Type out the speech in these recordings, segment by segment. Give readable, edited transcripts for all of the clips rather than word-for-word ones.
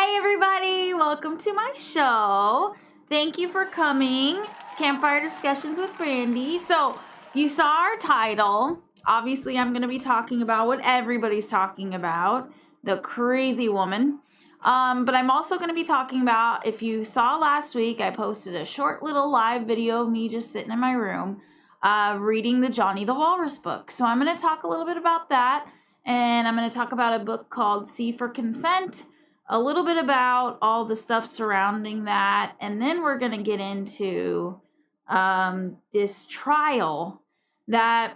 Hi everybody, welcome to my show. Thank you for coming. Campfire Discussions with Brandy. So you saw our title. Obviously I'm going to be talking about what everybody's talking about, the crazy woman. But I'm also going to be talking about, if you saw last week, I posted a short little live video of me just sitting in my room reading the Johnny the Walrus book. So I'm going to talk a little bit about that, and I'm going to talk about a book called C for Consent, a little bit about all the stuff surrounding that, and then we're going to get into this trial that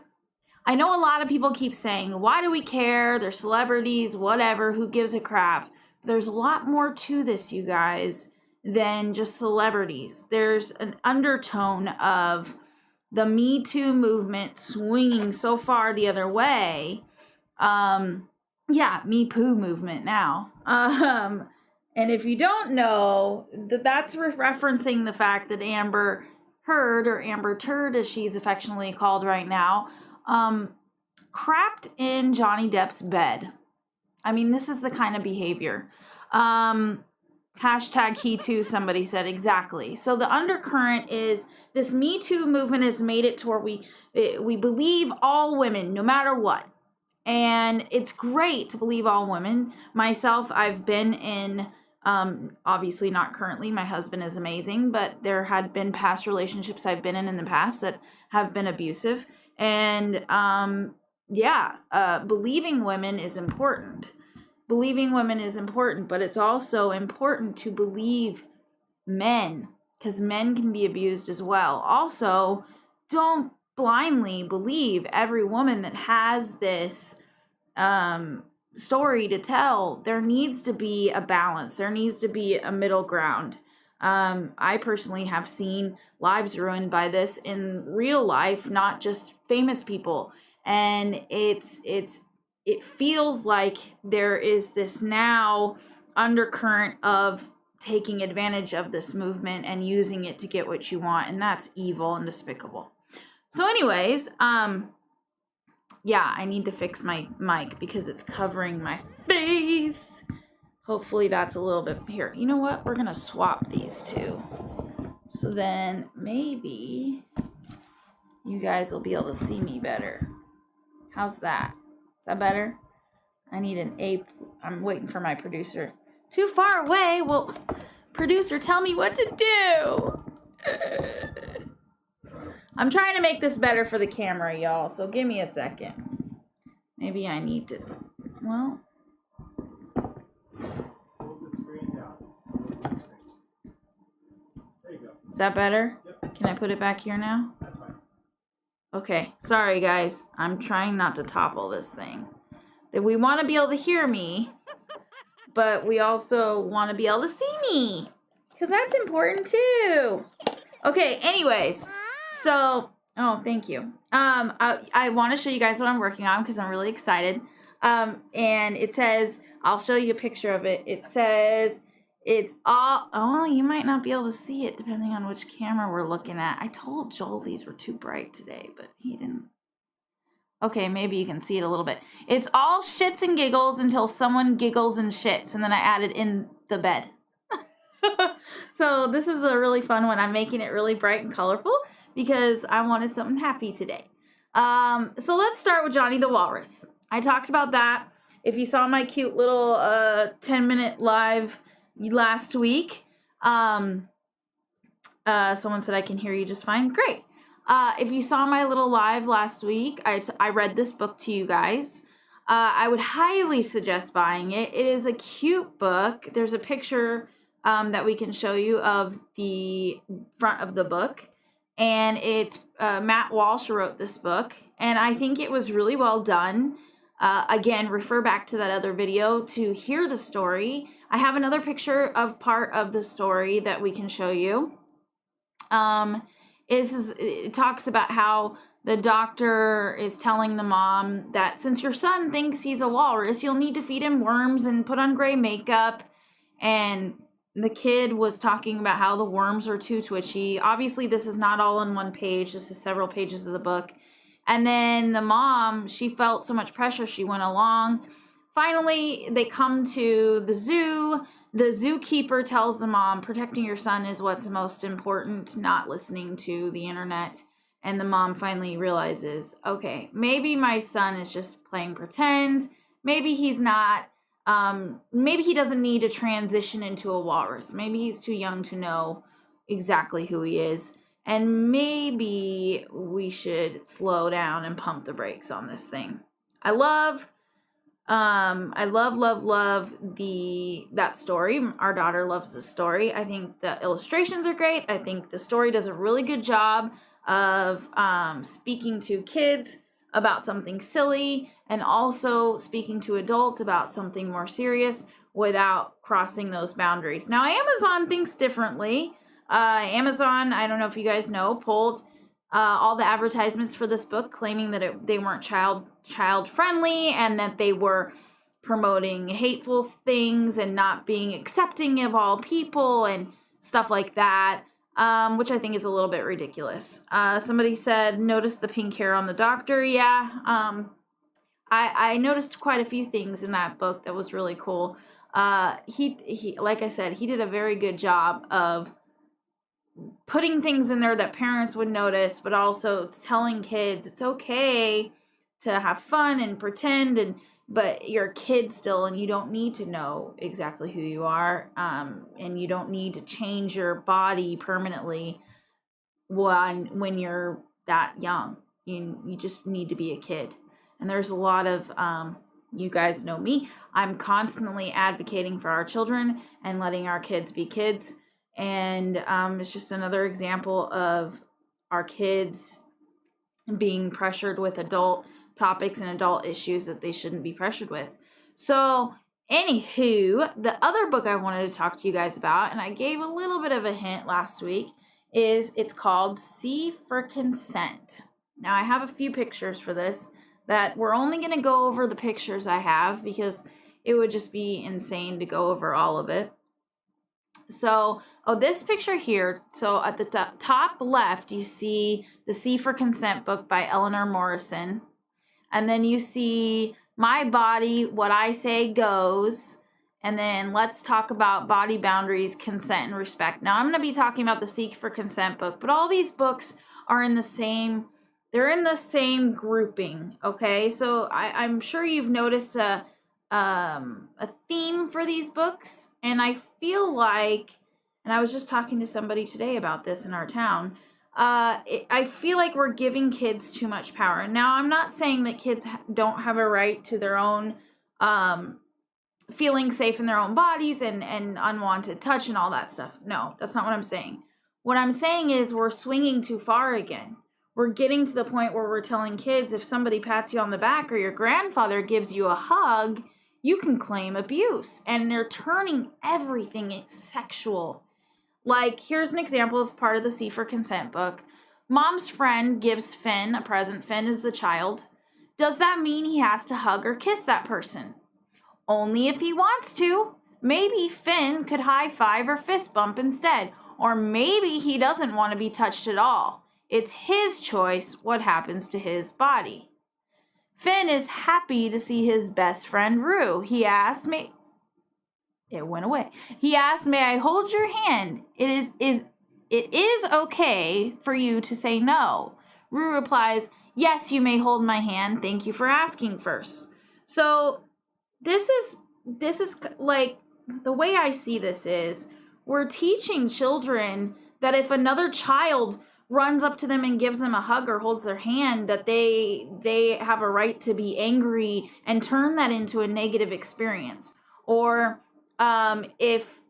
I know a lot of people keep saying, why do we care? They're celebrities, whatever, who gives a crap? There's a lot more to this, you guys, than just celebrities. There's an undertone of the Me Too movement swinging so far the other way. Yeah, Me Poo movement now. And if you don't know, that's referencing the fact that Amber Heard, or Amber Turd as she's affectionately called right now, crapped in Johnny Depp's bed. I mean, this is the kind of behavior. Hashtag he too, somebody said. Exactly. So the undercurrent is this Me Too movement has made it to where we believe all women, no matter what. And it's great to believe all women. Myself, I've been in, obviously not currently, my husband is amazing, but there had been past relationships I've been in the past that have been abusive. And believing women is important. Believing women is important, but it's also important to believe men, because men can be abused as well. Also, don't blindly believe every woman that has this story to tell. There needs to be a balance. There needs to be a middle ground. I personally have seen lives ruined by this in real life, not just famous people. And it feels like there is this now undercurrent of taking advantage of this movement and using it to get what you want, and that's evil and despicable. So anyways, yeah, I need to fix my mic because it's covering my face. Hopefully that's a little bit here. You know what? We're gonna swap these two. So then maybe you guys will be able to see me better. How's that? Is that better? I need an A. I'm waiting for my producer. Too far away? Well, producer, tell me what to do. I'm trying to make this better for the camera, y'all, so give me a second. Maybe I need to, well. There you go. Is that better? Yep. Can I put it back here now? That's fine. Okay, sorry guys. I'm trying not to topple this thing. We want to be able to hear me, but we also want to be able to see me, because that's important too. Okay, anyways, so, oh, thank you. I want to show you guys what I'm working on because I'm really excited. And it says, I'll show you a picture of it. It says, it's all, oh, you might not be able to see it depending on which camera we're looking at. I told Joel these were too bright today, but he didn't. Okay, maybe you can see it a little bit. It's all shits and giggles until someone giggles and shits, and then I added in the bed. So this is a really fun one. I'm making it really bright and colorful because I wanted something happy today. So let's start with Johnny the Walrus. I talked about that. If you saw my cute little 10-minute live last week, someone said I can hear you just fine. Great. If you saw my little live last week, I read this book to you guys. I would highly suggest buying it. It is a cute book. There's a picture that we can show you of the front of the book. And it's Matt Walsh wrote this book. And I think it was really well done. Again, refer back to that other video to hear the story. I have another picture of part of the story that we can show you. It talks about how the doctor is telling the mom that since your son thinks he's a walrus, you'll need to feed him worms and put on gray makeup. And the kid was talking about how the worms are too twitchy. Obviously, this is not all on one page. This is several pages of the book. And then the mom, she felt so much pressure, she went along. Finally, they come to the zoo. the zookeeper tells the mom, protecting your son is what's most important, not listening to the internet. And the mom finally realizes, okay, maybe my son is just playing pretend. Maybe he's not, maybe he doesn't need to transition into a walrus. Maybe he's too young to know exactly who he is. And maybe we should slow down and pump the brakes on this thing. I love that story. Our daughter loves the story. I think the illustrations are great. I think the story does a really good job of speaking to kids about something silly and also speaking to adults about something more serious without crossing those boundaries. Now, Amazon thinks differently. Amazon, I don't know if you guys know, pulled all the advertisements for this book, claiming that they weren't child friendly and that they were promoting hateful things and not being accepting of all people and stuff like that, which I think is a little bit ridiculous. Somebody said, notice the pink hair on the doctor. Yeah, I noticed quite a few things in that book that was really cool. He like I said, he did a very good job of putting things in there that parents would notice, but also telling kids it's okay to have fun and pretend, but you're a kid still, and you don't need to know exactly who you are, and you don't need to change your body permanently when you're that young. You just need to be a kid. And there's a lot of you guys know me. I'm constantly advocating for our children and letting our kids be kids. And it's just another example of our kids being pressured with adult topics and adult issues that they shouldn't be pressured with. So, anywho, the other book I wanted to talk to you guys about, and I gave a little bit of a hint last week, it's called C for Consent. Now, I have a few pictures for this that we're only going to go over the pictures I have because it would just be insane to go over all of it. So, this picture here, so at the top left, you see the C for Consent book by Eleanor Morrison. And then you see My Body, What I Say Goes. And then Let's Talk About Body Boundaries, Consent, and Respect. Now, I'm going to be talking about the C for Consent book, but all these books are in the same, they're in the same grouping, okay? So I'm sure you've noticed a theme for these books, and I feel like, and I was just talking to somebody today about this in our town, I feel like we're giving kids too much power. Now, I'm not saying that kids don't have a right to their own feeling safe in their own bodies and unwanted touch and all that stuff. No, that's not what I'm saying. What I'm saying is we're swinging too far again. We're getting to the point where we're telling kids if somebody pats you on the back or your grandfather gives you a hug, you can claim abuse. And they're turning everything sexual. Like, here's an example of part of the C for Consent book. Mom's friend gives Finn a present. Finn is the child. Does that mean he has to hug or kiss that person? Only if he wants to. Maybe Finn could high five or fist bump instead. Or maybe he doesn't want to be touched at all. It's his choice what happens to his body. Finn is happy to see his best friend Rue. He asked me... It went away. He asked, may I hold your hand? It is okay for you to say no. Rue replies, yes, you may hold my hand. Thank you for asking first. So this is like, the way I see this is we're teaching children that if another child runs up to them and gives them a hug or holds their hand, that they have a right to be angry and turn that into a negative experience. Or if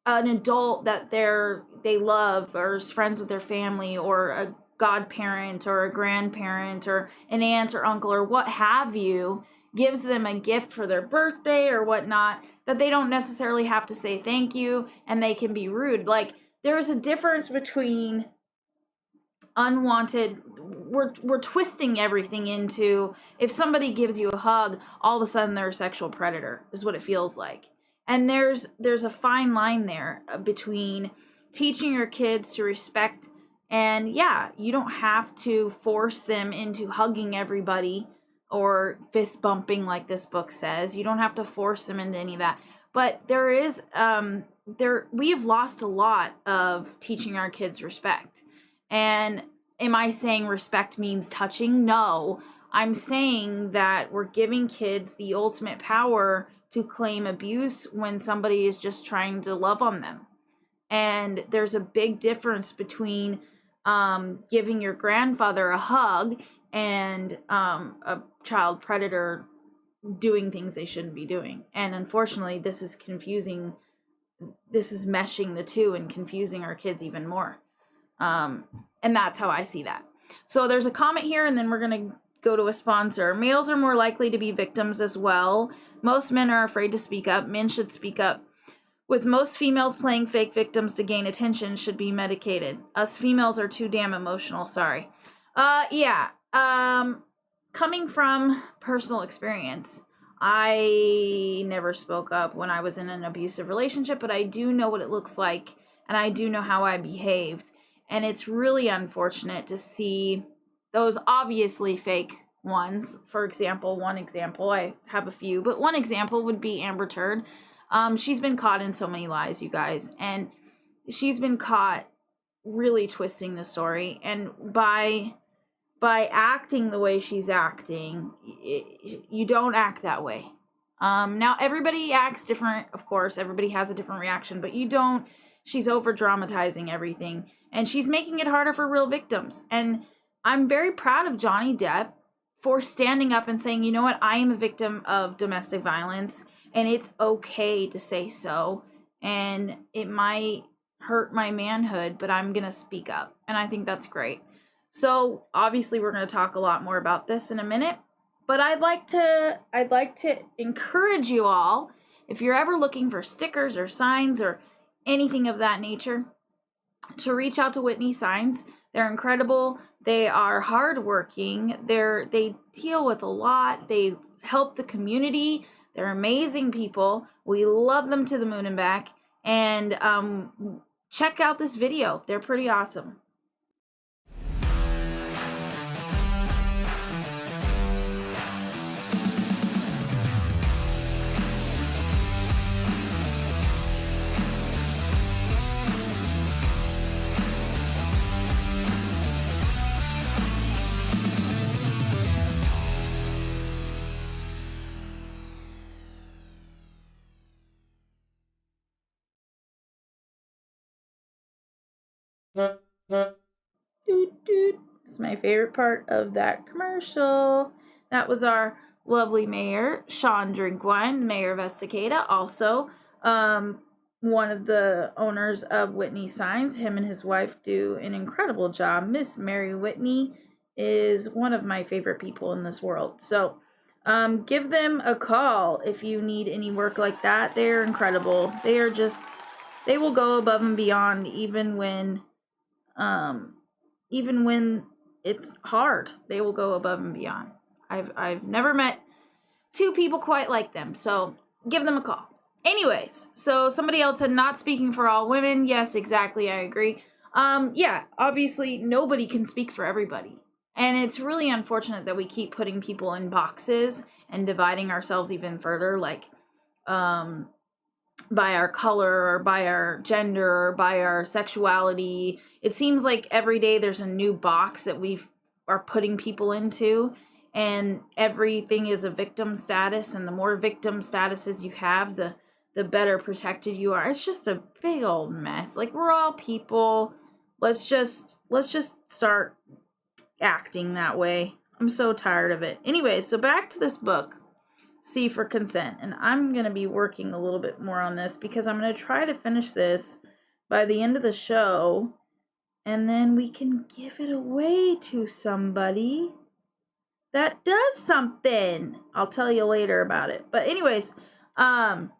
an adult that they love or is friends with their family, or a godparent or a grandparent or an aunt or uncle or what have you, gives them a gift for their birthday or whatnot, that they don't necessarily have to say thank you and they can be rude. Like, there's a difference between unwanted, we're twisting everything into, if somebody gives you a hug, all of a sudden they're a sexual predator, is what it feels like. And there's a fine line there between teaching your kids to respect, and yeah, you don't have to force them into hugging everybody or fist bumping like this book says. You don't have to force them into any of that. But there is, we have lost a lot of teaching our kids respect. And am I saying respect means touching? No. I'm saying that we're giving kids the ultimate power to claim abuse when somebody is just trying to love on them. And there's a big difference between giving your grandfather a hug and a child predator doing things they shouldn't be doing. And unfortunately, this is confusing. This is meshing the two and confusing our kids even more. And that's how I see that. So there's a comment here, and then we're going to go to a sponsor. Males are more likely to be victims as well. Most men are afraid to speak up. Men should speak up. With most females playing fake victims to gain attention should be medicated. Us females are too damn emotional. Sorry. Yeah. Coming from personal experience, I never spoke up when I was in an abusive relationship, but I do know what it looks like, and I do know how I behaved. And it's really unfortunate to see those obviously fake ones. For example, one example, I have a few, but one example would be Amber Turd. She's been caught in so many lies, you guys, and she's been caught really twisting the story. And by acting the way she's acting, you don't act that way. Now, everybody acts different, of course. Everybody has a different reaction, but you don't. She's over-dramatizing everything, and she's making it harder for real victims. And I'm very proud of Johnny Depp for standing up and saying, you know what, I am a victim of domestic violence, and it's okay to say so. And it might hurt my manhood, but I'm going to speak up. And I think that's great. So obviously we're going to talk a lot more about this in a minute, but I'd like to encourage you all, if you're ever looking for stickers or signs or anything of that nature, to reach out to Whitney Signs. They're incredible. They are hardworking. They deal with a lot. They help the community. They're amazing people. We love them to the moon and back. And check out this video. They're pretty awesome. It's my favorite part of that commercial. That was our lovely mayor, Sean Drinkwine, the mayor of Estacada, also one of the owners of Whitney Signs. Him and his wife do an incredible job. Miss Mary Whitney is one of my favorite people in this world. So give them a call if you need any work like that. They're incredible. They will go above and beyond even when it's hard. They will go above and beyond. I've never met two people quite like them, so give them a call. Anyways, so somebody else said not speaking for all women. Yes, exactly, I agree. Yeah, obviously nobody can speak for everybody. And it's really unfortunate that we keep putting people in boxes and dividing ourselves even further, like by our color or by our gender or by our sexuality. It seems like every day there's a new box that we are putting people into, and everything is a victim status, and the more victim statuses you have, the better protected you are. It's just a big old mess. Like, we're all people. Let's just start acting that way. I'm so tired of it. Anyway, so back to this book, C for Consent. And I'm going to be working a little bit more on this because I'm going to try to finish this by the end of the show, and then we can give it away to somebody that does something. I'll tell you later about it. But anyways, back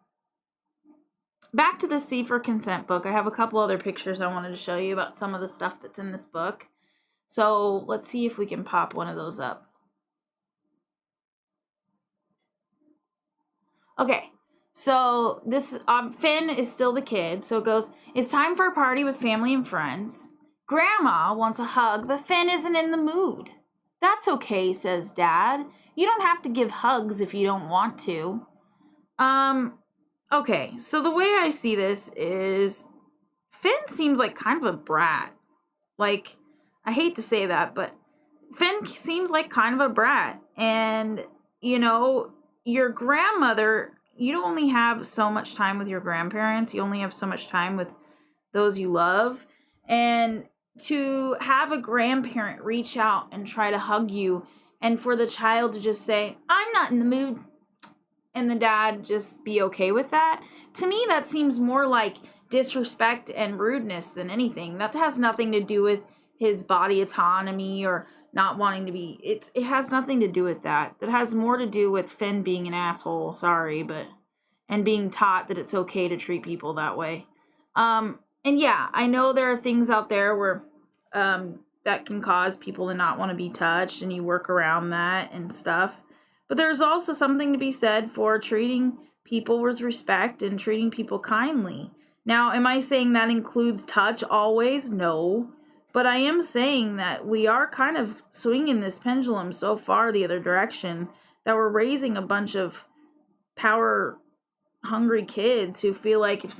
to the C for Consent book. I have a couple other pictures I wanted to show you about some of the stuff that's in this book. So let's see if we can pop one of those up. Okay, so this Finn is still the kid. So it goes, it's time for a party with family and friends. Grandma wants a hug, but Finn isn't in the mood. That's okay, says Dad. You don't have to give hugs if you don't want to. Okay, so the way I see this is Finn seems like kind of a brat. Like, I hate to say that, but Finn seems like kind of a brat. And, you know, your grandmother, you only have so much time with your grandparents. You only have so much time with those you love. And to have a grandparent reach out and try to hug you, and for the child to just say, I'm not in the mood, and the dad just be okay with that, to me, that seems more like disrespect and rudeness than anything. That has nothing to do with his body autonomy or not wanting to be. It has nothing to do with that. That has more to do with Finn being an asshole. Sorry, but and being taught that it's okay to treat people that way. And yeah, I know there are things out there where that can cause people to not want to be touched, and you work around that and stuff. But there's also something to be said for treating people with respect and treating people kindly. Now, am I saying that includes touch always? No. But I am saying that we are kind of swinging this pendulum so far the other direction that we're raising a bunch of power hungry kids who feel like if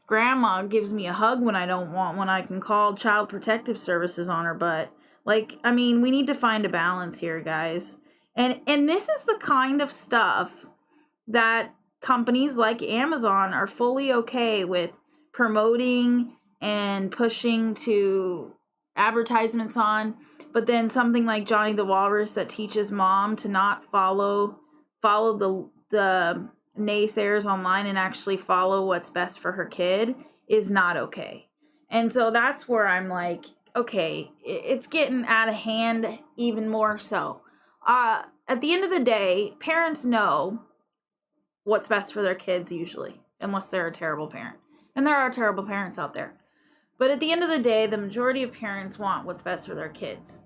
grandma gives me a hug when I don't want one, I can call Child Protective Services on her butt. Like, I mean, we need to find a balance here, guys. And this is the kind of stuff that companies like Amazon are fully okay with promoting and pushing to advertisements on. But then something like Johnny the Walrus that teaches mom to not follow the naysayers online and actually follow what's best for her kid is not okay. And so that's where I'm like, okay, it's getting out of hand even more so. At the end of the day, parents know what's best for their kids usually, unless they're a terrible parent. And there are terrible parents out there. But at the end of the day, the majority of parents want what's best for their kids.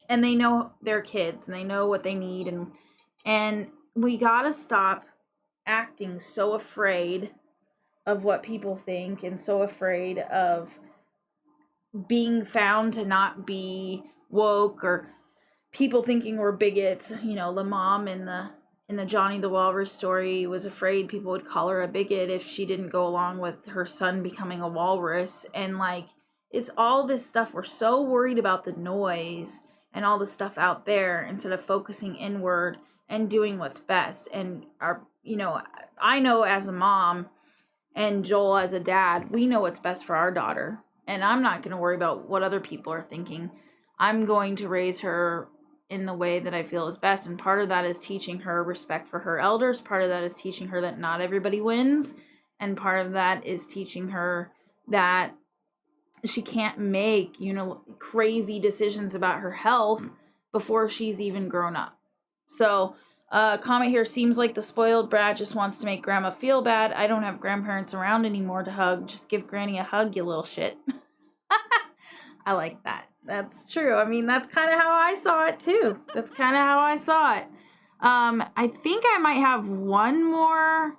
And they know their kids and they know what they need, and we got to stop acting so afraid of what people think and so afraid of being found to not be woke or people thinking we're bigots. You know, the mom in the Johnny the Walrus story was afraid people would call her a bigot if she didn't go along with her son becoming a walrus. And like, it's all this stuff. We're so worried about the noise and all the stuff out there instead of focusing inward and doing what's best. And I know as a mom and Joel as a dad, we know what's best for our daughter. And I'm not going to worry about what other people are thinking. I'm going to raise her in the way that I feel is best. And part of that is teaching her respect for her elders. Part of that is teaching her that not everybody wins. And part of that is teaching her that she can't make, crazy decisions about her health before she's even grown up. So, comment here, seems like the spoiled brat just wants to make grandma feel bad. I don't have grandparents around anymore to hug. Just give granny a hug, you little shit. I like that. That's true. I mean, that's kind of how I saw it too. I think I might have one more,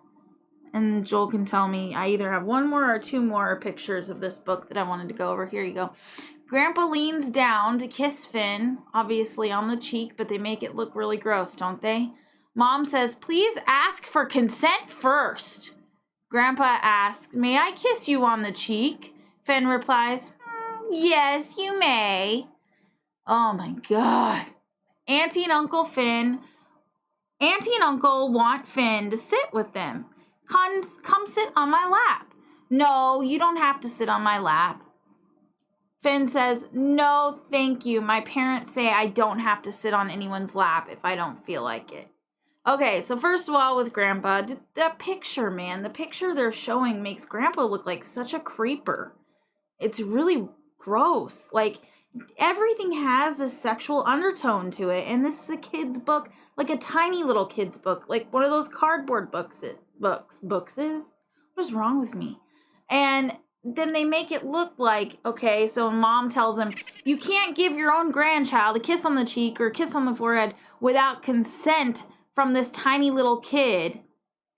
and Joel can tell me. I either have one more or two more pictures of this book that I wanted to go over. Here you go. Grandpa leans down to kiss Finn, obviously on the cheek, but they make it look really gross, don't they? Mom says, please ask for consent first. Grandpa asks, may I kiss you on the cheek? Finn replies, yes, you may. Oh my God. Auntie and Uncle want Finn to sit with them. Come sit on my lap. No, you don't have to sit on my lap. Finn says, no, thank you. My parents say I don't have to sit on anyone's lap if I don't feel like it. Okay, so first of all, with Grandpa, the picture they're showing makes Grandpa look like such a creeper. It's really gross. Like, everything has a sexual undertone to it, and this is a kid's book, like a tiny little kid's book, like one of those cardboard books is. What is wrong with me? And then they make it look like, okay, so mom tells him, you can't give your own grandchild a kiss on the cheek or a kiss on the forehead without consent from this tiny little kid.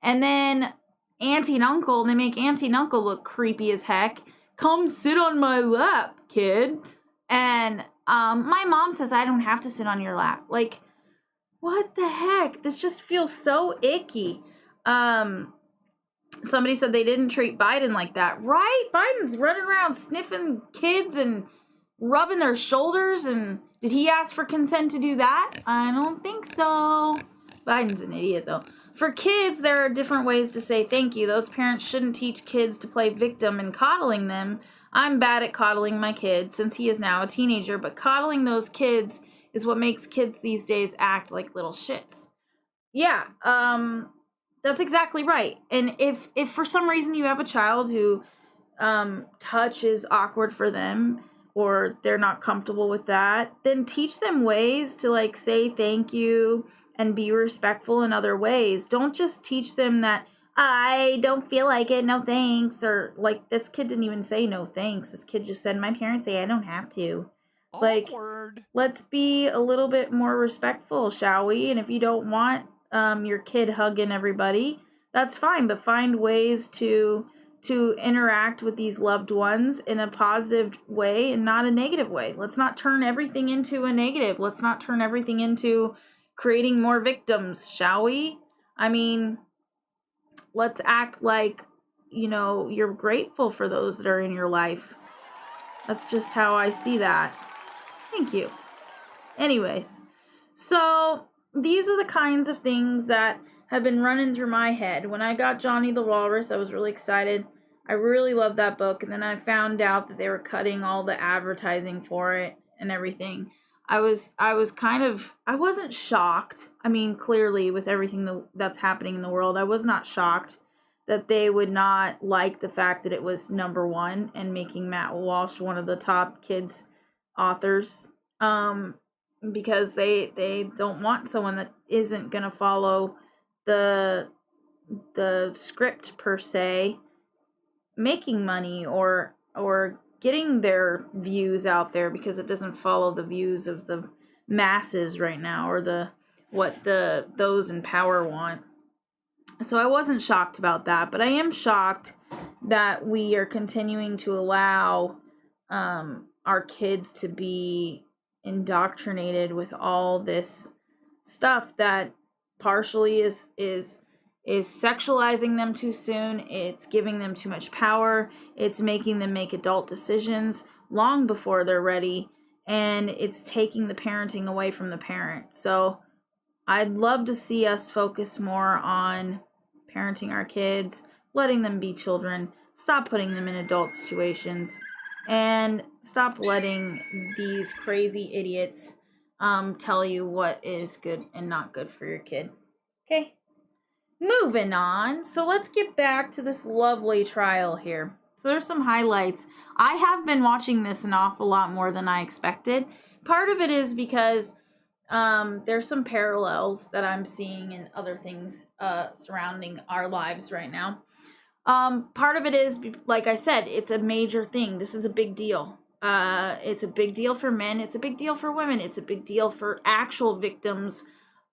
And then Auntie and Uncle, they make Auntie and Uncle look creepy as heck. Come sit on my lap, kid. And my mom says I don't have to sit on your lap. Like, what the heck? This just feels so icky. Somebody said they didn't treat Biden like that. Right? Biden's running around sniffing kids and rubbing their shoulders. And did he ask for consent to do that? I don't think so. Biden's an idiot, though. For kids, there are different ways to say thank you. Those parents shouldn't teach kids to play victim and coddling them. I'm bad at coddling my kid since he is now a teenager, but coddling those kids is what makes kids these days act like little shits. Yeah, that's exactly right. And if for some reason you have a child who touch is awkward for them or they're not comfortable with that, then teach them ways to like say thank you and be respectful in other ways. Don't just teach them that I don't feel like it, no thanks, or like this kid didn't even say no thanks. This kid just said my parents say I don't have to. Like, let's be a little bit more respectful, shall we? And if you don't want your kid hugging everybody, that's fine, but find ways to interact with these loved ones in a positive way and not a negative way. Let's not turn everything into a negative. Let's not turn everything into creating more victims, shall we? I mean, let's act like, you know, you're grateful for those that are in your life. That's just how I see that. Thank you. Anyways, so these are the kinds of things that have been running through my head. When I got Johnny the Walrus, I was really excited. I really loved that book, and then I found out that they were cutting all the advertising for it and everything. I wasn't shocked. I mean, clearly with everything that's happening in the world, I was not shocked that they would not like the fact that it was #1 and making Matt Walsh one of the top kids authors, because they don't want someone that isn't going to follow the script per se, making money or getting their views out there, because it doesn't follow the views of the masses right now or those in power want. So I wasn't shocked about that, but I am shocked that we are continuing to allow our kids to be indoctrinated with all this stuff that partially is sexualizing them too soon. It's giving them too much power. It's making them make adult decisions long before they're ready, and it's taking the parenting away from the parent. So I'd love to see us focus more on parenting our kids, letting them be children, stop putting them in adult situations, and stop letting these crazy idiots tell you what is good and not good for your kid. Okay? Moving on. So let's get back to this lovely trial here. So there's some highlights. I have been watching this an awful lot more than I expected. Part of it is because there's some parallels that I'm seeing in other things surrounding our lives right now. Part of it is, like I said, it's a major thing. This is a big deal. It's a big deal for men. It's a big deal for women. It's a big deal for actual victims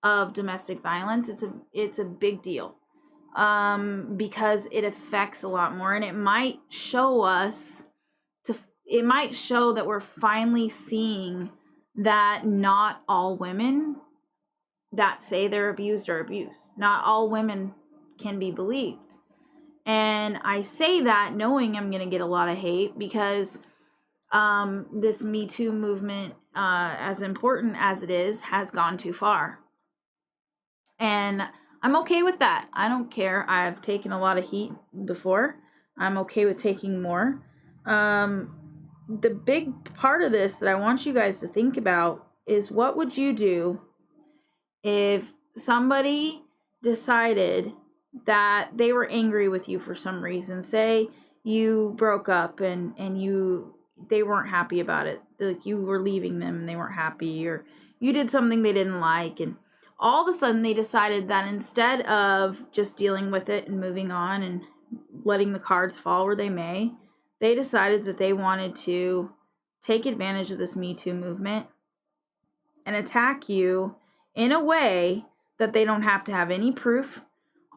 of domestic violence. It's a big deal because it affects a lot more, and it might show that we're finally seeing that not all women that say they're abused are abused. Not all women can be believed. And I say that knowing I'm going to get a lot of hate because this Me Too movement, as important as it is, has gone too far. And I'm okay with that. I don't care. I've taken a lot of heat before. I'm okay with taking more. The big part of this that I want you guys to think about is, what would you do if somebody decided that they were angry with you for some reason? Say you broke up and they weren't happy about it. Like you were leaving them and they weren't happy, or you did something they didn't like, and all of a sudden they decided that instead of just dealing with it and moving on and letting the cards fall where they may, they decided that they wanted to take advantage of this Me Too movement and attack you in a way that they don't have to have any proof.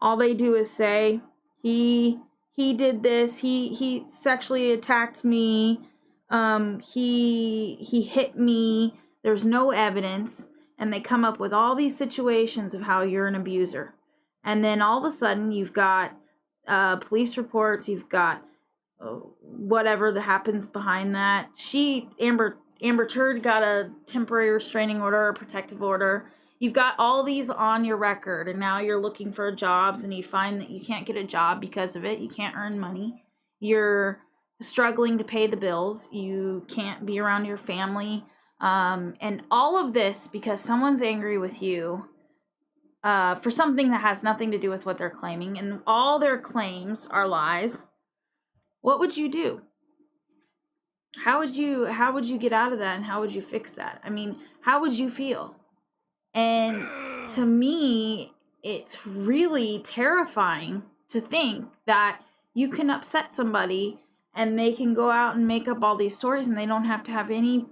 All they do is say, he did this, he sexually attacked me, he hit me, there's no evidence, and they come up with all these situations of how you're an abuser. And then all of a sudden you've got police reports, you've got whatever that happens behind that. Amber Turd got a temporary restraining order, a protective order. You've got all these on your record, and now you're looking for jobs, and you find that you can't get a job because of it. You can't earn money. You're struggling to pay the bills. You can't be around your family. And all of this because someone's angry with you for something that has nothing to do with what they're claiming, and all their claims are lies. What would you do? How would you get out of that, and how would you fix that? I mean, how would you feel? And to me, it's really terrifying to think that you can upset somebody and they can go out and make up all these stories and they don't have to have any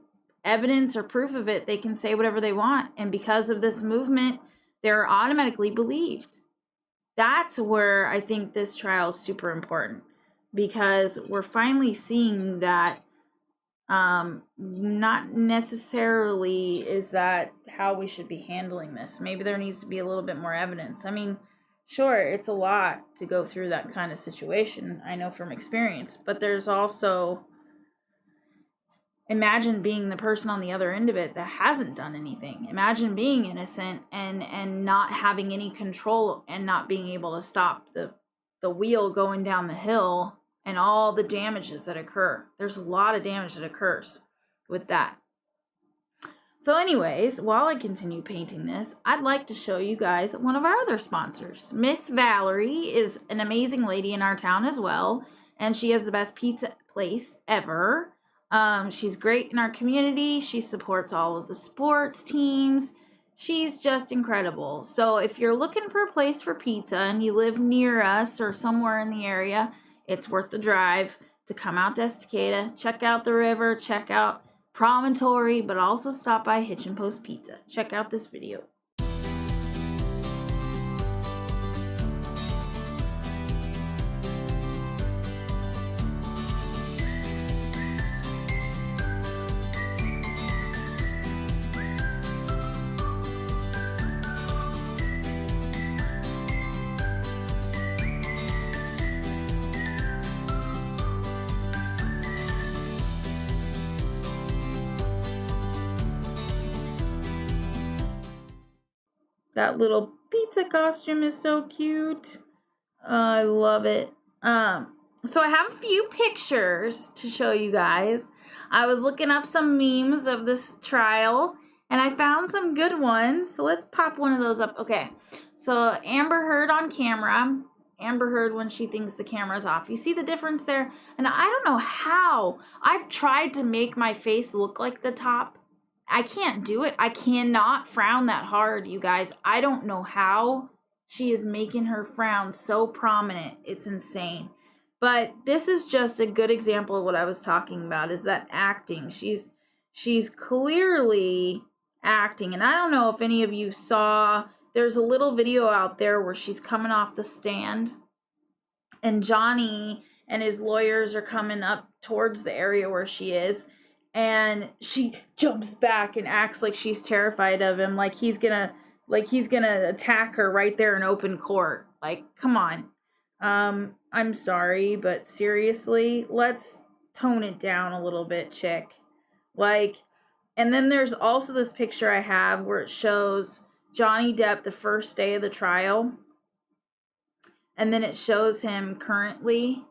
evidence or proof of it. They can say whatever they want. And because of this movement, they're automatically believed. That's where I think this trial is super important, because we're finally seeing that not necessarily is that how we should be handling this. Maybe there needs to be a little bit more evidence. I mean, sure, it's a lot to go through that kind of situation, I know from experience, but there's also, imagine being the person on the other end of it that hasn't done anything. Imagine being innocent and not having any control and not being able to stop the wheel going down the hill and all the damages that occur. There's a lot of damage that occurs with that. So anyways, while I continue painting this, I'd like to show you guys one of our other sponsors. Miss Valerie is an amazing lady in our town as well, and she has the best pizza place ever. She's great in our community. She supports all of the sports teams. She's just incredible. So if you're looking for a place for pizza and you live near us or somewhere in the area, it's worth the drive to come out to Estacada, check out the river, check out Promontory, but also stop by Hitch and Post Pizza. Check out this video. That little pizza costume is so cute. I love it. So I have a few pictures to show you guys. I was looking up some memes of this trial, and I found some good ones. So let's pop one of those up. Okay, so Amber Heard on camera. Amber Heard when she thinks the camera's off. You see the difference there? And I don't know how. I've tried to make my face look like the top. I can't do it. I cannot frown that hard, you guys. I don't know how she is making her frown so prominent. It's insane. But this is just a good example of what I was talking about, is that acting. She's clearly acting. And I don't know if any of you saw, there's a little video out there where she's coming off the stand and Johnny and his lawyers are coming up towards the area where she is. And she jumps back and acts like she's terrified of him, like he's gonna attack her right there in open court. Like, come on. I'm sorry, but seriously, let's tone it down a little bit, chick. Like, and then there's also this picture I have where it shows Johnny Depp the first day of the trial. And then it shows him currently.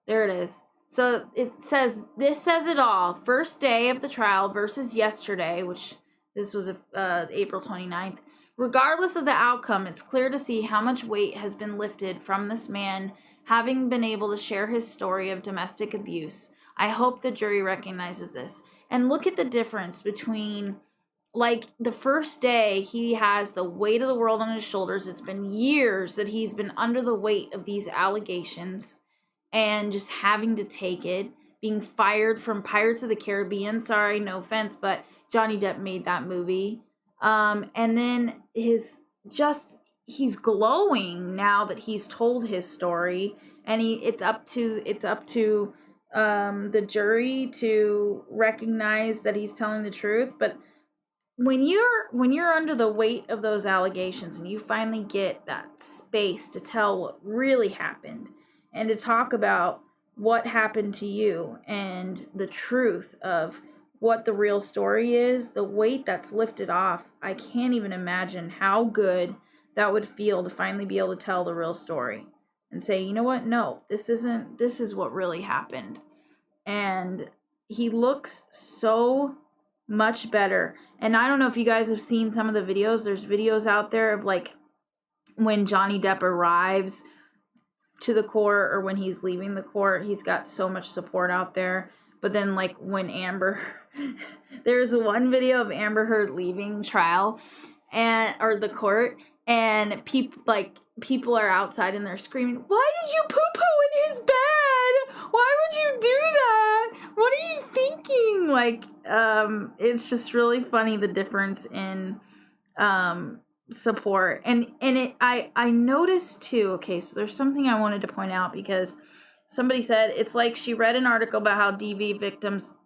There it is. So it says, this says it all. First day of the trial versus yesterday, which this was April 29th. Regardless of the outcome, it's clear to see how much weight has been lifted from this man having been able to share his story of domestic abuse. I hope the jury recognizes this. And look at the difference between, like, the first day, he has the weight of the world on his shoulders. It's been years that he's been under the weight of these allegations. And just having to take it, being fired from Pirates of the Caribbean. Sorry, no offense, but Johnny Depp made that movie. And then he's glowing now that he's told his story, and it's up to the jury to recognize that he's telling the truth. But when you're under the weight of those allegations and you finally get that space to tell what really happened and to talk about what happened to you and the truth of what the real story is, the weight that's lifted off, I can't even imagine how good that would feel to finally be able to tell the real story and say, you know what? No, this is what really happened. And he looks so much better. And I don't know if you guys have seen some of the videos. There's videos out there of like when Johnny Depp arrives to the court or when he's leaving the court. He's got so much support out there. But then like when Amber, there's one video of Amber Heard leaving trial or the court, and people are outside and they're screaming, "Why did you poo-poo in his bed? Why would you do that? What are you thinking?" Like, it's just really funny, the difference in support. And I noticed too, okay, so there's something I wanted to point out, because somebody said it's like she read an article about how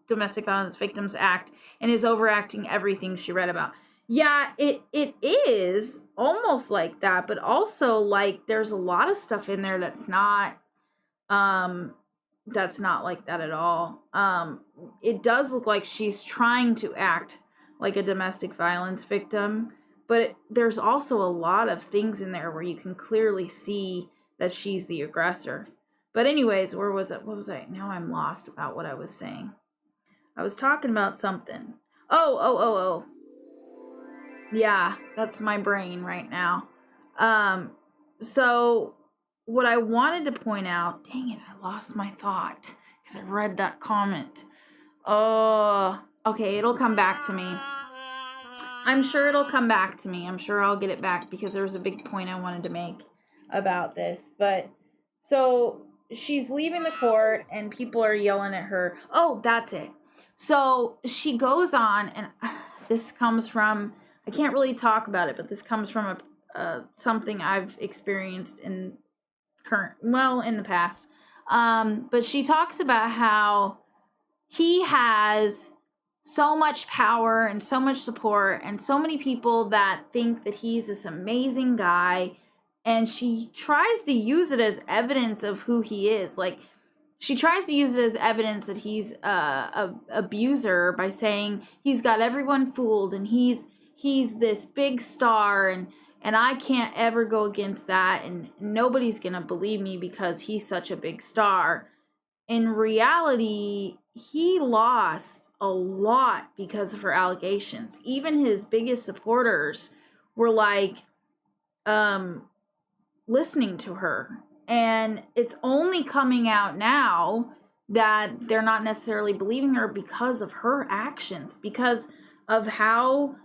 domestic violence victims act, and is overacting everything she read about. Yeah, it is almost like that, but also like there's a lot of stuff in there that's not like that at all. It does look like she's trying to act like a domestic violence victim, but there's also a lot of things in there where you can clearly see that she's the aggressor. But anyways, where was it? What was I? Now I'm lost about what I was saying. I was talking about something. Oh. Yeah, that's my brain right now. So what I wanted to point out, dang it, I lost my thought because I read that comment. Oh, okay, it'll come back to me. I'm sure it'll come back to me. I'm sure I'll get it back, because there was a big point I wanted to make about this. But so she's leaving the court and people are yelling at her. Oh, that's it. So she goes on, and this comes from, I can't really talk about it, but this comes from something I've experienced in the past. But she talks about how he has so much power and so much support and so many people that think that he's this amazing guy, and she tries to use it as evidence of who he is. Like, she tries to use it as evidence that he's a abuser by saying he's got everyone fooled and he's this big star, and I can't ever go against that, and nobody's gonna believe me because he's such a big star. In reality, he lost a lot because of her allegations. Even his biggest supporters were like listening to her. And it's only coming out now that they're not necessarily believing her because of her actions, because of how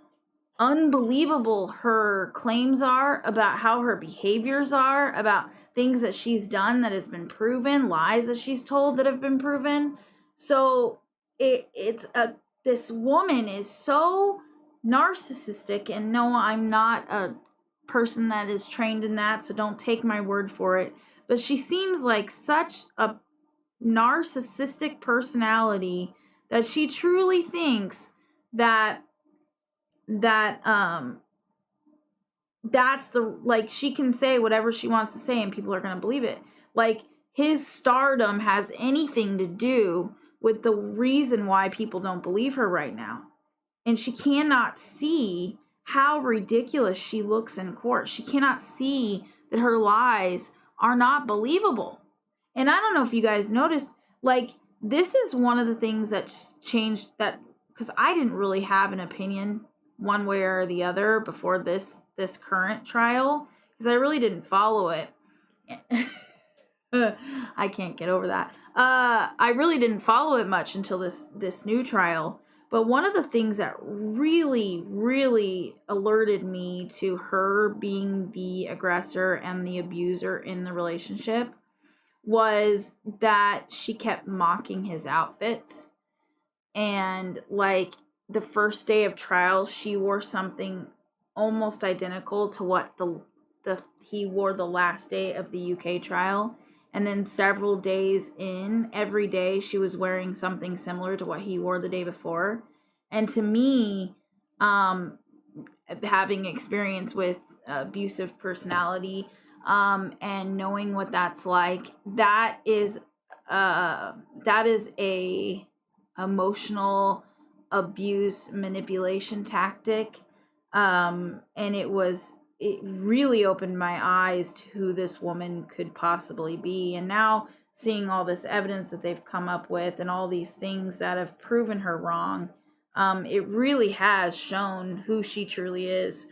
unbelievable her claims are, about how her behaviors are, about things that she's done that has been proven, lies that she's told that have been proven. So this woman is so narcissistic, and no, I'm not a person that is trained in that, so don't take my word for it. But she seems like such a narcissistic personality that she truly thinks that that's the, like, she can say whatever she wants to say and people are going to believe it. Like, his stardom has anything to do with the reason why people don't believe her right now. And she cannot see how ridiculous she looks in court. She cannot see that her lies are not believable. And I don't know if you guys noticed, like, this is one of the things that changed that, because I didn't really have an opinion one way or the other before this current trial, because I really didn't follow it. I can't get over that. I really didn't follow it much until this new trial. But one of the things that really, really alerted me to her being the aggressor and the abuser in the relationship was that she kept mocking his outfits. And like the first day of trial, she wore something almost identical to what he wore the last day of the UK trial. And then several days in, every day she was wearing something similar to what he wore the day before. And to me, having experience with abusive personality, and knowing what that's like. That is a emotional abuse manipulation tactic, and it really opened my eyes to who this woman could possibly be. And now seeing all this evidence that they've come up with and all these things that have proven her wrong, it really has shown who she truly is.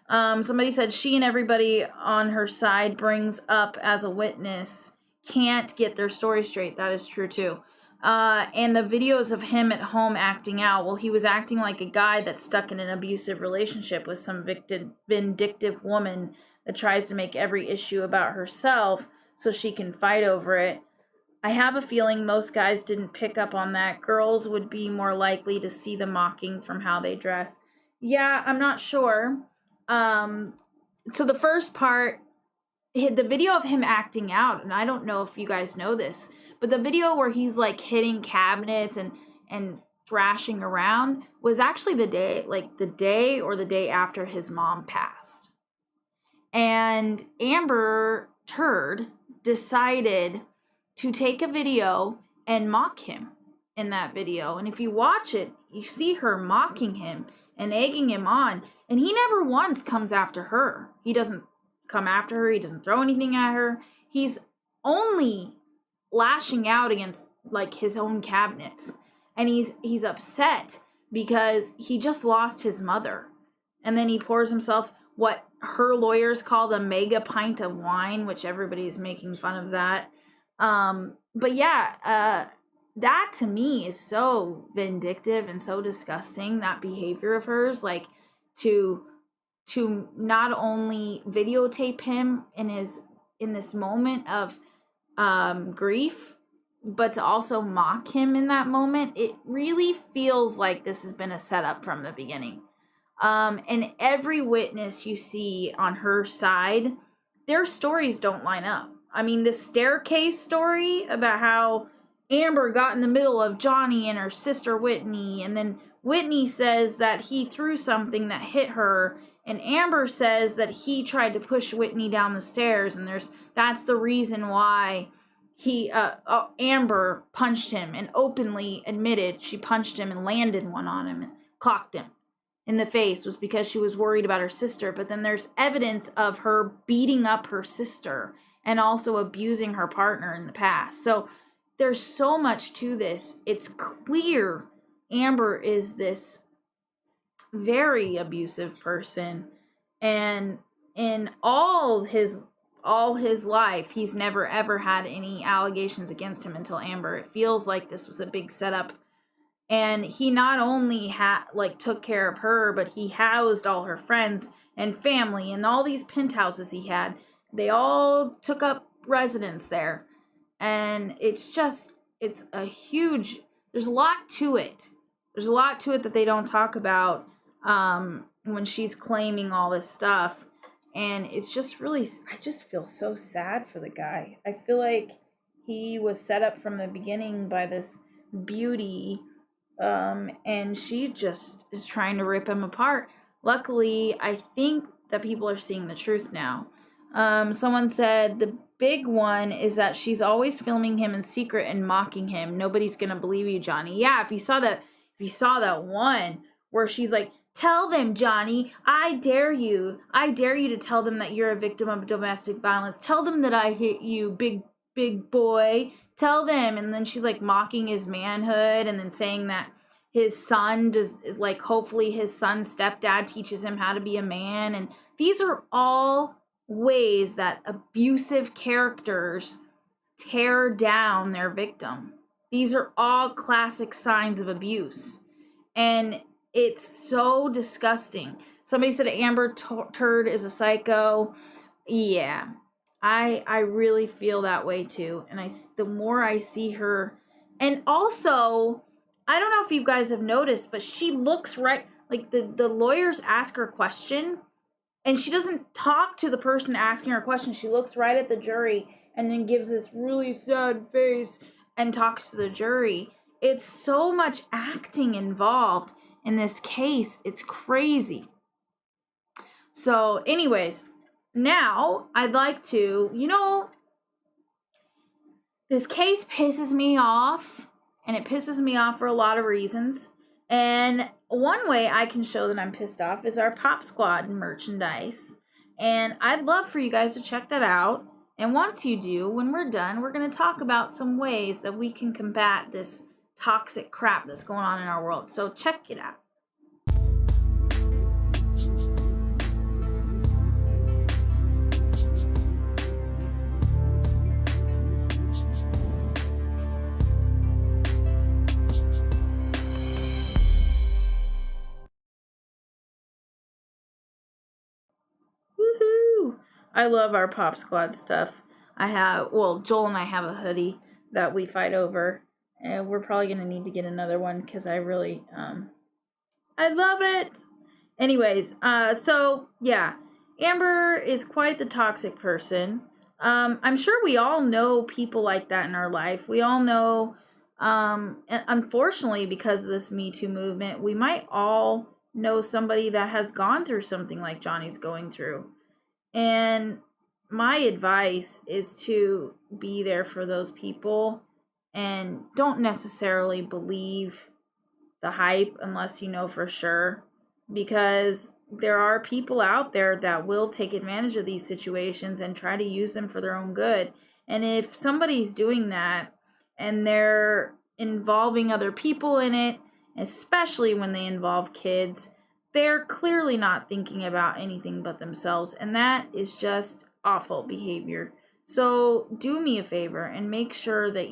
Somebody said she and everybody on her side brings up as a witness can't get their story straight. That is true too. And the videos of him at home acting out, well, he was acting like a guy that's stuck in an abusive relationship with some vindictive woman that tries to make every issue about herself so she can fight over it. I have a feeling most guys didn't pick up on that. Girls would be more likely to see the mocking from how they dress. Yeah, I'm not sure. So the first part, the video of him acting out, and I don't know if you guys know this, but the video where he's like hitting cabinets and thrashing around was actually the day or the day after his mom passed. And Amber Turd decided to take a video and mock him in that video. And if you watch it, you see her mocking him and egging him on. And he never once comes after her. He doesn't come after her. He doesn't throw anything at her. He's only lashing out against like his own cabinets. And he's upset because he just lost his mother. And then he pours himself what her lawyers call the mega pint of wine, which everybody's making fun of that. But yeah, that to me is so vindictive and so disgusting, that behavior of hers, like to not only videotape him in this moment of grief, but to also mock him in that moment. It really feels like this has been a setup from the beginning. And every witness you see on her side, their stories don't line up. I mean, the staircase story about how Amber got in the middle of Johnny and her sister Whitney, and then Whitney says that he threw something that hit her, and Amber says that he tried to push Whitney down the stairs, and that's the reason why Amber punched him, and openly admitted she punched him and landed one on him and clocked him in the face, was because she was worried about her sister. But then there's evidence of her beating up her sister and also abusing her partner in the past. So there's so much to this. It's clear Amber is this very abusive person, and in all his life, he's never ever had any allegations against him until Amber. It feels like this was a big setup. And he not only took care of her, but he housed all her friends and family, and all these penthouses he had. They all took up residence there. And it's a huge, there's a lot to it. There's a lot to it that they don't talk about when she's claiming all this stuff. And it's just really, I just feel so sad for the guy. I feel like he was set up from the beginning by this beauty, and she just is trying to rip him apart. Luckily, I think that people are seeing the truth now. Someone said the big one is that she's always filming him in secret and mocking him. Nobody's gonna believe you, Johnny. Yeah, if you saw that one where she's like, tell them, Johnny, I dare you to tell them that you're a victim of domestic violence. Tell them that I hit you, big boy. Tell them. And then she's like mocking his manhood, and then saying that his son does, like, hopefully his son's stepdad teaches him how to be a man. And these are all ways that abusive characters tear down their victim. These are all classic signs of abuse. And it's so disgusting. Somebody said Amber Turd is a psycho. Yeah, I really feel that way too. And the more I see her, and also, I don't know if you guys have noticed, but she looks right, like the lawyers ask her a question, and she doesn't talk to the person asking her a question. She looks right at the jury and then gives this really sad face and talks to the jury. It's so much acting involved. in this case. It's crazy. So anyways, now I'd like to, this case pisses me off, and it pisses me off for a lot of reasons. And one way I can show that I'm pissed off is our Pop Squad merchandise. And I'd love for you guys to check that out. And once you do, when we're done, we're going to talk about some ways that we can combat this toxic crap that's going on in our world. So check it out. Woohoo! I love our Pop Squad stuff. Joel and I have a hoodie that we fight over, and we're probably going to need to get another one because I really, I love it. Anyways, so yeah, Amber is quite the toxic person. I'm sure we all know people like that in our life. We all know, and unfortunately, because of this Me Too movement, we might all know somebody that has gone through something like Johnny's going through. And my advice is to be there for those people and don't necessarily believe the hype unless you know for sure, because there are people out there that will take advantage of these situations and try to use them for their own good. And if somebody's doing that and they're involving other people in it, especially when they involve kids, they're clearly not thinking about anything but themselves, and that is just awful behavior. So do me a favor and make sure that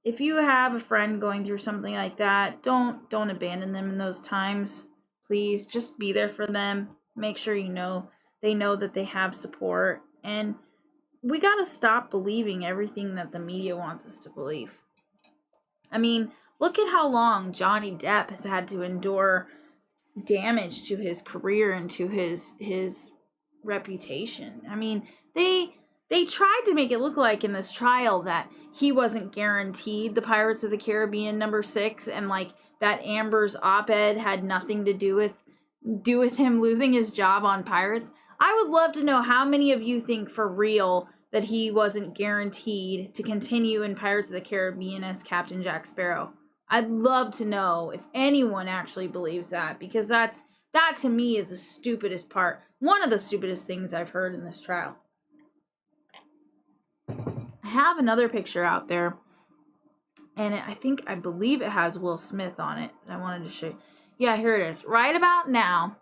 if you have a friend going through something like that, don't abandon them in those times. Please just be there for them. Make sure they know that they have support, and we got to stop believing everything that the media wants us to believe. I mean, look at how long Johnny Depp has had to endure damage to his career and to his reputation. I mean, they tried to make it look like in this trial that he wasn't guaranteed the Pirates of the Caribbean #6, and like that Amber's op-ed had nothing to do with him losing his job on Pirates. I would love to know how many of you think for real that he wasn't guaranteed to continue in Pirates of the Caribbean as Captain Jack Sparrow. I'd love to know if anyone actually believes that, because that to me is the stupidest part. One of the stupidest things I've heard in this trial. I have another picture out there, and I believe it has Will Smith on it. I wanted to show you. Yeah, here it is. Right about now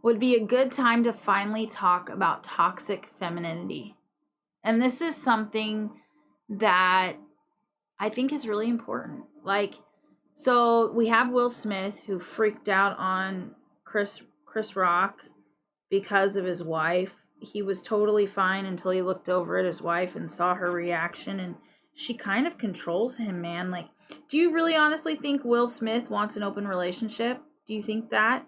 would be a good time to finally talk about toxic femininity. And this is something that I think is really important. So we have Will Smith, who freaked out on Chris Rock because of his wife. He was totally fine until he looked over at his wife and saw her reaction, and she kind of controls him, man. Do you really honestly think Will Smith wants an open relationship? Do you think that?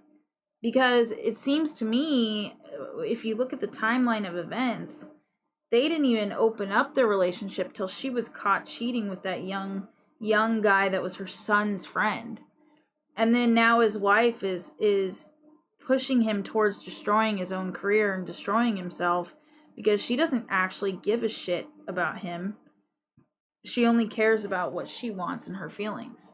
Because it seems to me, if you look at the timeline of events, they didn't even open up their relationship till she was caught cheating with that young guy that was her son's friend. And then now his wife is pushing him towards destroying his own career and destroying himself because she doesn't actually give a shit about him. She only cares about what she wants and her feelings.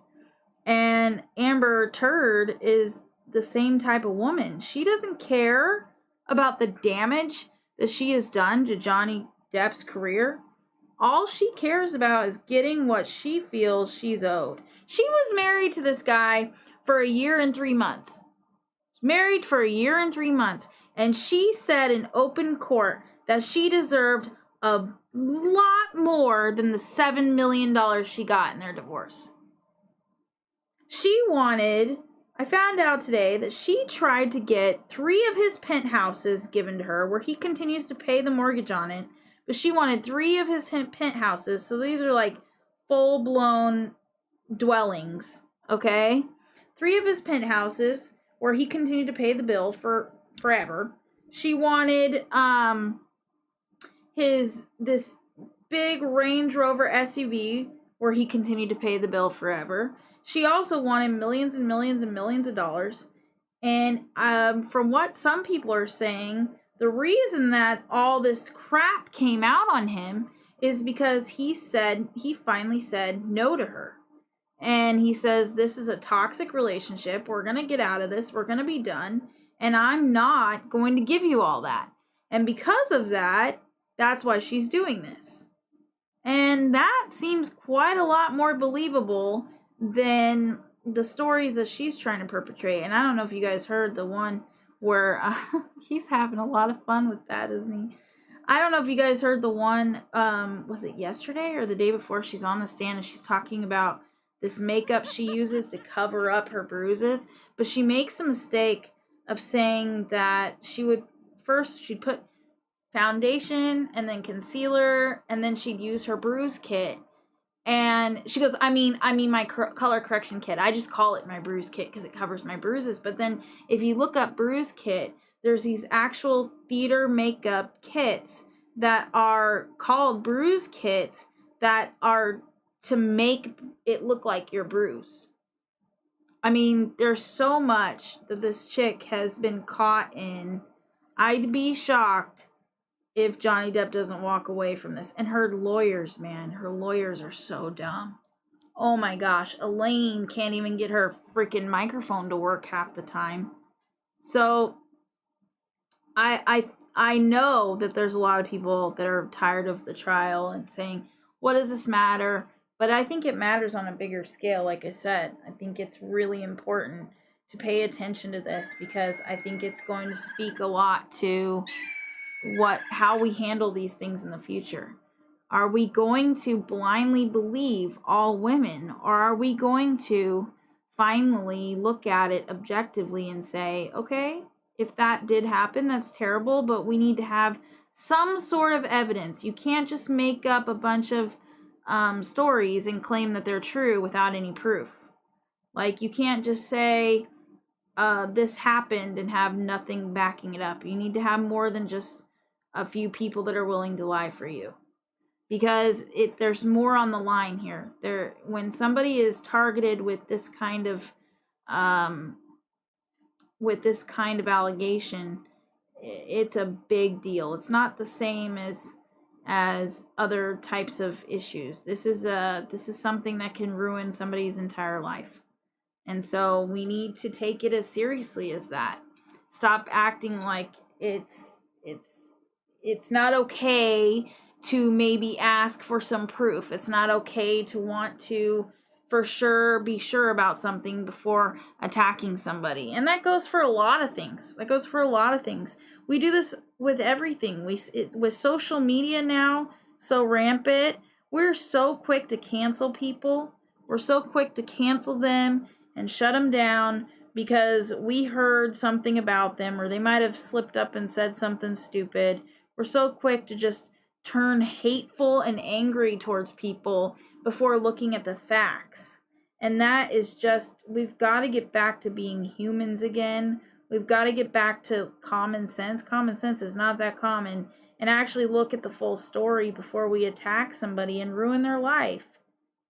And Amber Turd is the same type of woman. She doesn't care about the damage that she has done to Johnny Depp's career. All she cares about is getting what she feels she's owed. She was married to this guy for 1 year and 3 months. Married for 1 year and 3 months. And she said in open court that she deserved a lot more than the $7 million she got in their divorce. I found out today that she tried to get 3 of his penthouses given to her, where he continues to pay the mortgage on it, but she wanted 3 of his penthouses, so these are full-blown dwellings, okay? 3 of his penthouses, where he continued to pay the bill for forever. She wanted this big Range Rover SUV, where he continued to pay the bill forever. she also wanted millions and millions and millions of dollars. And from what some people are saying, the reason that all this crap came out on him is because he finally said no to her. And he says, this is a toxic relationship. We're going to get out of this. We're going to be done. And I'm not going to give you all that. And because of that, that's why she's doing this. And that seems quite a lot more believable than the stories that she's trying to perpetrate. And I don't know if you guys heard the one where he's having a lot of fun with that, isn't he? I don't know if you guys heard the one, was it yesterday or the day before? She's on the stand and she's talking about this makeup she uses to cover up her bruises. But she makes a mistake of saying that she'd put foundation and then concealer and then she'd use her bruise kit. And she goes, I mean my color correction kit. I just call it my bruise kit because it covers my bruises. But then if you look up bruise kit, there's these actual theater makeup kits that are called bruise kits that are to make it look like you're bruised. I mean, there's so much that this chick has been caught in. I'd be shocked if Johnny Depp doesn't walk away from this. And her lawyers, man, her lawyers are so dumb. Oh my gosh, Elaine can't even get her freaking microphone to work half the time. So I know that there's a lot of people that are tired of the trial and saying, what does this matter? But I think it matters on a bigger scale. Like I said, I think it's really important to pay attention to this because I think it's going to speak a lot to how we handle these things in the future. Are we going to blindly believe all women, or are we going to finally look at it objectively and say, okay, if that did happen, that's terrible, but we need to have some sort of evidence. You can't just make up a bunch of stories and claim that they're true without any proof. Like, you can't just say this happened and have nothing backing it up. You need to have more than just a few people that are willing to lie for you, because there's more on the line here. When somebody is targeted with this kind of allegation, it's a big deal. It's not the same as other types of issues. This is something that can ruin somebody's entire life. And so we need to take it as seriously as that. Stop acting like it's not okay to maybe ask for some proof. It's not okay to want to for sure be sure about something before attacking somebody. And that goes for a lot of things. We do this with everything. With social media now so rampant, we're so quick to cancel people. We're so quick to cancel them and shut them down because we heard something about them, or they might have slipped up and said something stupid. We're so quick to just turn hateful and angry towards people before looking at the facts. And that is just, we've got to get back to being humans again. We've got to get back to common sense. Common sense is not that common. And actually look at the full story before we attack somebody and ruin their life.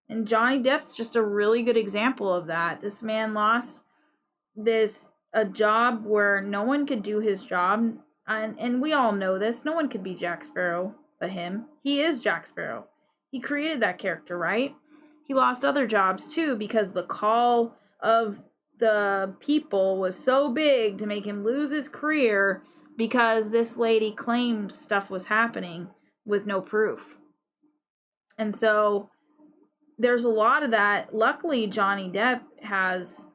And Johnny Depp's just a really good example of that. This man lost a job where no one could do his job. And we all know this. No one could be Jack Sparrow but him. He is Jack Sparrow. He created that character, right? He lost other jobs too because the call of the people was so big to make him lose his career because this lady claimed stuff was happening with no proof. And so there's a lot of that. Luckily, Johnny Depp has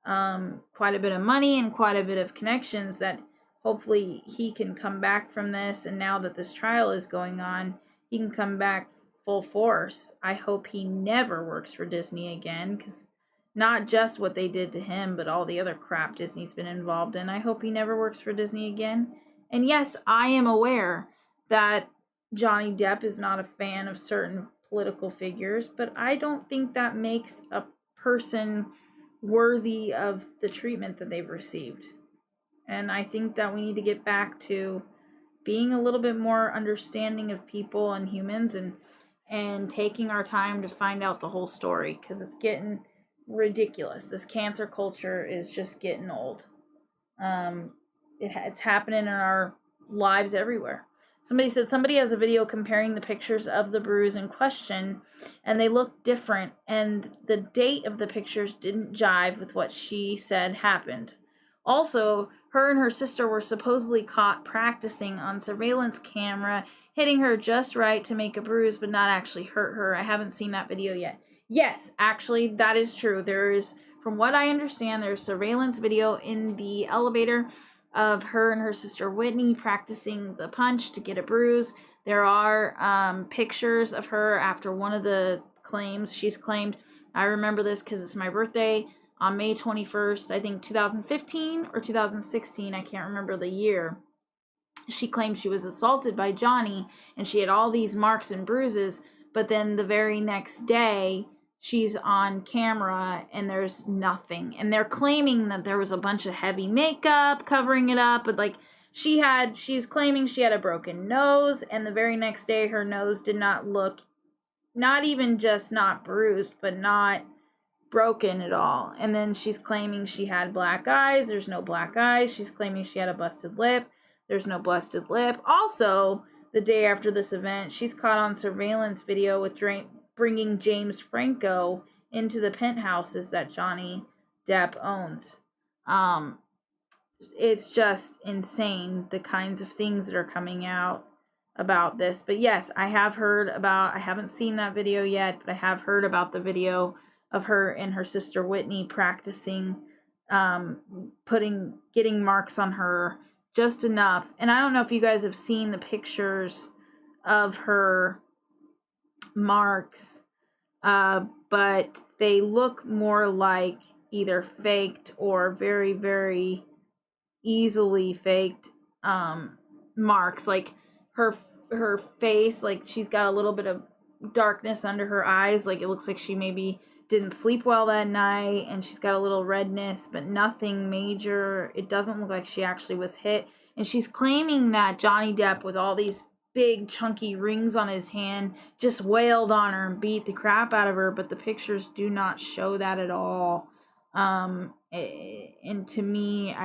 quite a bit of money and quite a bit of connections that hopefully he can come back from this. And now that this trial is going on, he can come back full force. I hope he never works for Disney again, because not just what they did to him, but all the other crap Disney's been involved in. I hope he never works for Disney again. And yes, I am aware that Johnny Depp is not a fan of certain political figures, but I don't think that makes a person worthy of the treatment that they've received. And I think that we need to get back to being a little bit more understanding of people and humans, and taking our time to find out the whole story, because it's getting ridiculous. This cancer culture is just getting old. It's happening in our lives everywhere. Somebody said somebody has a video comparing the pictures of the bruise in question, and they look different, and the date of the pictures didn't jive with what she said happened. Also, her and her sister were supposedly caught practicing on surveillance camera, hitting her just right to make a bruise but not actually hurt her. I haven't seen that video yet. Yes, actually, that is true. There is, from what I understand, there's surveillance video in the elevator of her and her sister Whitney practicing the punch to get a bruise. There are pictures of her after one of the claims. She's claimed, I remember this because it's my birthday, on May 21st, I think 2015 or 2016, I can't remember the year. She claimed she was assaulted by Johnny, and she had all these marks and bruises, but then the very next day, she's on camera and there's nothing. And they're claiming that there was a bunch of heavy makeup covering it up, but like she's claiming she had a broken nose, and the very next day her nose did not look, not even just not bruised, but not broken at all. And then she's claiming she had black eyes. There's no black eyes. She's claiming she had a busted lip. There's no busted lip. Also, the day after this event, she's caught on surveillance video with bringing James Franco into the penthouses that Johnny Depp owns. It's just insane, the kinds of things that are coming out about this. But yes, I haven't seen that video yet, but I have heard about the video of her and her sister Whitney practicing getting marks on her, just enough. And I don't know if you guys have seen the pictures of her marks, but they look more like either faked or very, very easily faked marks. Like her face, like she's got a little bit of darkness under her eyes, like it looks like she maybe didn't sleep well that night, and she's got a little redness, but nothing major. It doesn't look like she actually was hit. And she's claiming that Johnny Depp, with all these big chunky rings on his hand, just wailed on her and beat the crap out of her, but the pictures do not show that at all. And to me,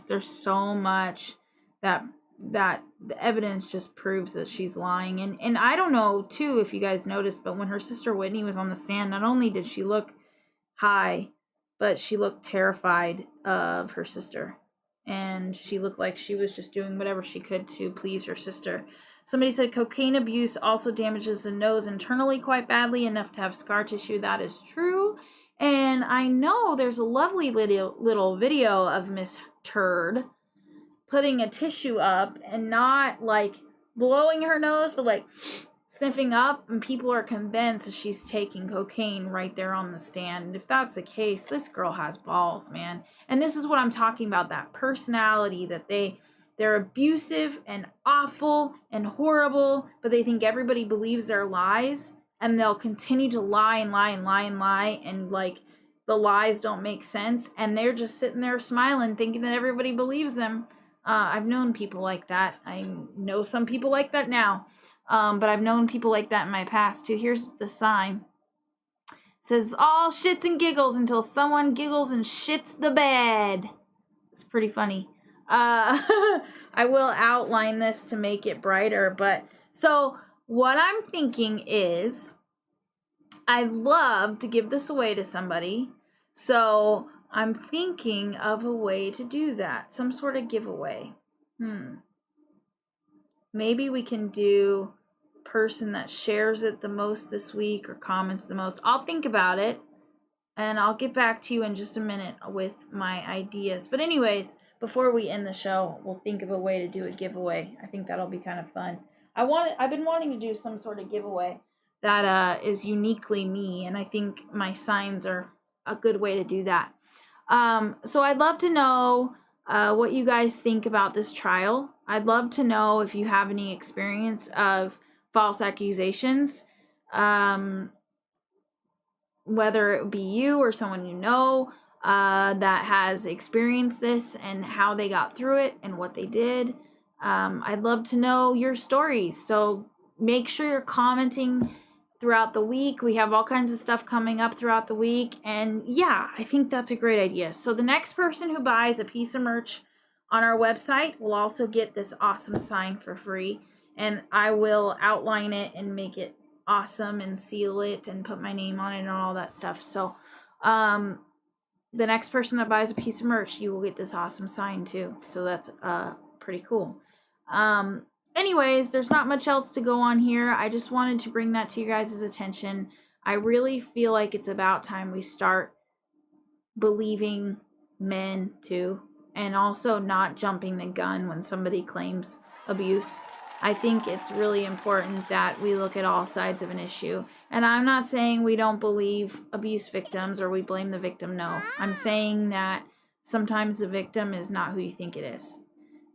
there's so much that the evidence just proves that she's lying. And I don't know, too, if you guys noticed, but when her sister Whitney was on the stand, not only did she look high, but she looked terrified of her sister. And she looked like she was just doing whatever she could to please her sister. Somebody said cocaine abuse also damages the nose internally quite badly, enough to have scar tissue. That is true. And I know there's a lovely little video of Miss Turd putting a tissue up and not like blowing her nose, but like sniffing up, and people are convinced that she's taking cocaine right there on the stand. And if that's the case, this girl has balls, man. And this is what I'm talking about, that personality, that they're abusive and awful and horrible, but they think everybody believes their lies, and they'll continue to lie and lie and lie and lie, and like the lies don't make sense, and they're just sitting there smiling thinking that everybody believes them. I've known people like that. I know some people like that now. But I've known people like that in my past too. Here's the sign. It says, all shits and giggles until someone giggles and shits the bed. It's pretty funny. I will outline this to make it brighter. But so what I'm thinking is, I'd love to give this away to somebody. So I'm thinking of a way to do that. Some sort of giveaway. Maybe we can do person that shares it the most this week or comments the most. I'll think about it, and I'll get back to you in just a minute with my ideas. But anyways, before we end the show, we'll think of a way to do a giveaway. I think that'll be kind of fun. I've been wanting to do some sort of giveaway that is uniquely me, and I think my signs are a good way to do that. So I'd love to know what you guys think about this trial. I'd love to know if you have any experience of false accusations, whether it be you or someone you know that has experienced this, and how they got through it and what they did. I'd love to know your stories. So make sure you're commenting throughout the week. We have all kinds of stuff coming up throughout the week. And yeah, I think that's a great idea. So the next person who buys a piece of merch on our website will also get this awesome sign for free. And I will outline it and make it awesome and seal it and put my name on it and all that stuff. So the next person that buys a piece of merch, you will get this awesome sign too. So that's pretty cool. Anyways, there's not much else to go on here. I just wanted to bring that to you guys' attention. I really feel like it's about time we start believing men too, and also not jumping the gun when somebody claims abuse. I think it's really important that we look at all sides of an issue. And I'm not saying we don't believe abuse victims or we blame the victim. No, I'm saying that sometimes the victim is not who you think it is.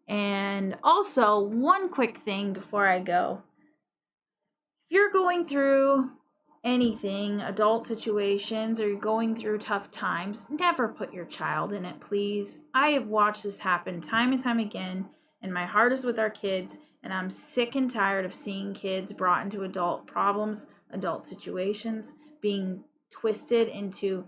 And also, one quick thing before I go. If you're going through anything, adult situations, or you're going through tough times, never put your child in it, please. I have watched this happen time and time again, and my heart is with our kids, and I'm sick and tired of seeing kids brought into adult problems, adult situations, being twisted into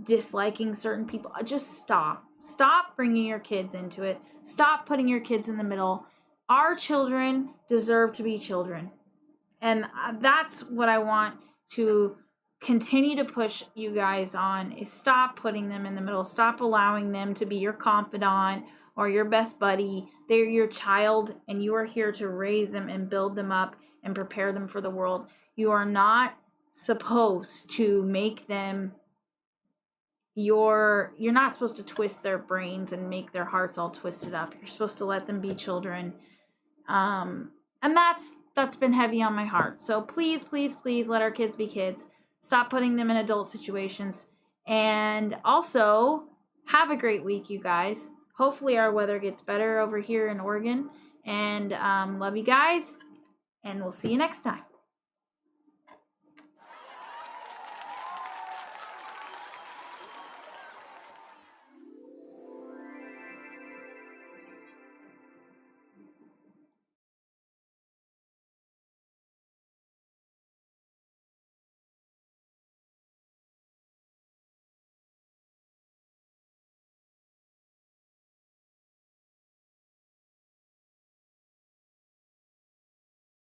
disliking certain people. Just stop. Stop bringing your kids into it. Stop putting your kids in the middle. Our children deserve to be children. And that's what I want to continue to push you guys on, is stop putting them in the middle. Stop allowing them to be your confidant or your best buddy. They're your child, and you are here to raise them and build them up and prepare them for the world. You are not supposed to make them you're not supposed to twist their brains and make their hearts all twisted up. You're supposed to let them be children. And that's been heavy on my heart. So please, please, please let our kids be kids. Stop putting them in adult situations. And also, have a great week, you guys. Hopefully our weather gets better over here in Oregon. And love you guys. And we'll see you next time.